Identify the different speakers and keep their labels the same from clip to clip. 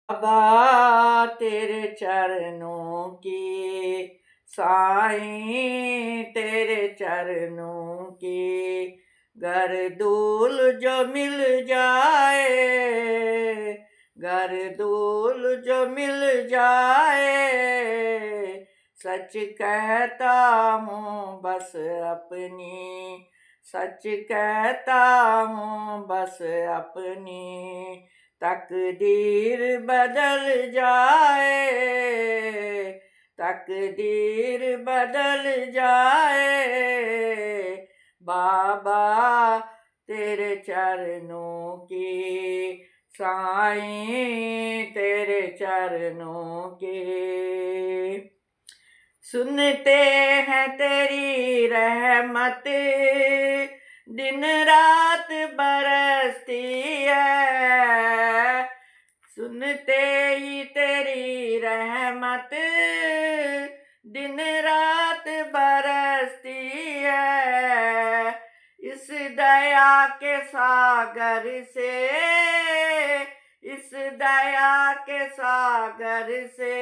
Speaker 1: बाबा तेरे चरणों की साईं, तेरे चरणों की गर धूल जो मिल जाए, गर धूल जो मिल जाए, सच कहता हूँ बस अपनी, सच कहता हूँ बस अपनी, तकदीर बदल जाए, तकदीर बदल जाए, बाबा तेरे चरणों की साईं, तेरे चरणों की। सुनते हैं तेरी रहमत दिन रात बरसती है, सुनते ही तेरी रहमत दिन रात बरसती है, इस दया के सागर से, इस दया के सागर से,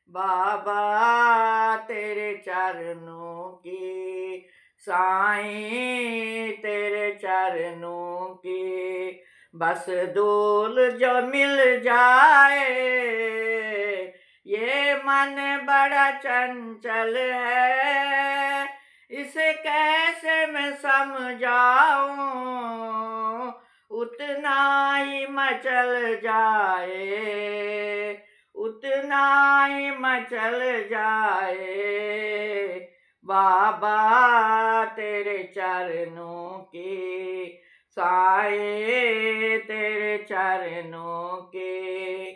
Speaker 1: बाबा तेरे चरणों की साईं, तेरे चरणों की बस धूल जो मिल जाए, ये मन बड़ा चंचल है, इसे कैसे मैं समझाऊं, उतना ही मचल जाए, उतना ही मचल जाए, बाबा तेरे चरणों की साए, तेरे चरणों के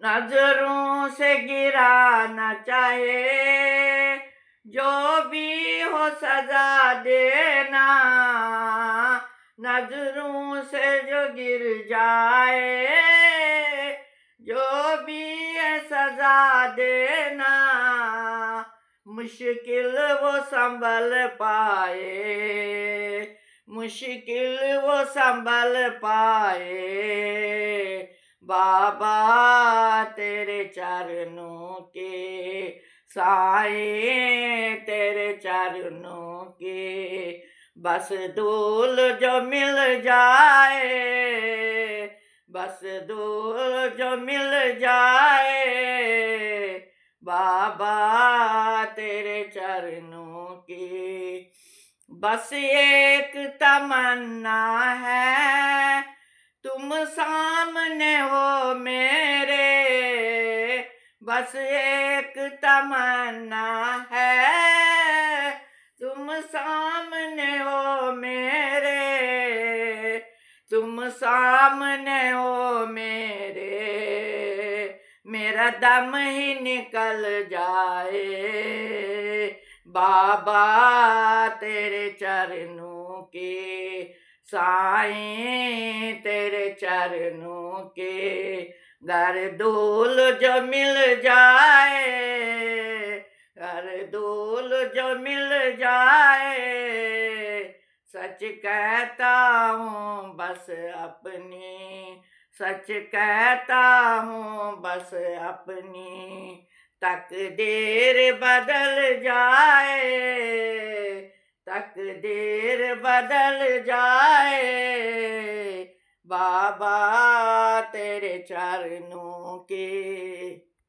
Speaker 1: नजरों से गिरा न चाहे, जो भी हो सजा देना, नजरों से जो गिर जाए, जो भी है सजा देना, मुश्किल वो संभल पाए, मुश्किल वो संभल पाए, बाबा तेरे चरणों के साए, तेरे चरणों के बस धूल जो मिल जाए, बस धूल जो मिल जाए, बाबा तेरे चरणों की बस एक तमन्ना है, तुम सामने हो मेरे, बस एक तमन्ना है, तुम सामने हो मेरे, तुम सामने हो मेरे, मेरा दम ही निकल जाए, बाबा तेरे चरणों के साईं, तेरे चरणों के गर धूल जो मिल जाए, गर धूल जो मिल जाए, सच कहता हूँ बस अपनी, सच कहता हूँ बस अपनी, तकदीर बदल जाए, तकदीर बदल जाए, बाबा तेरे चरणों की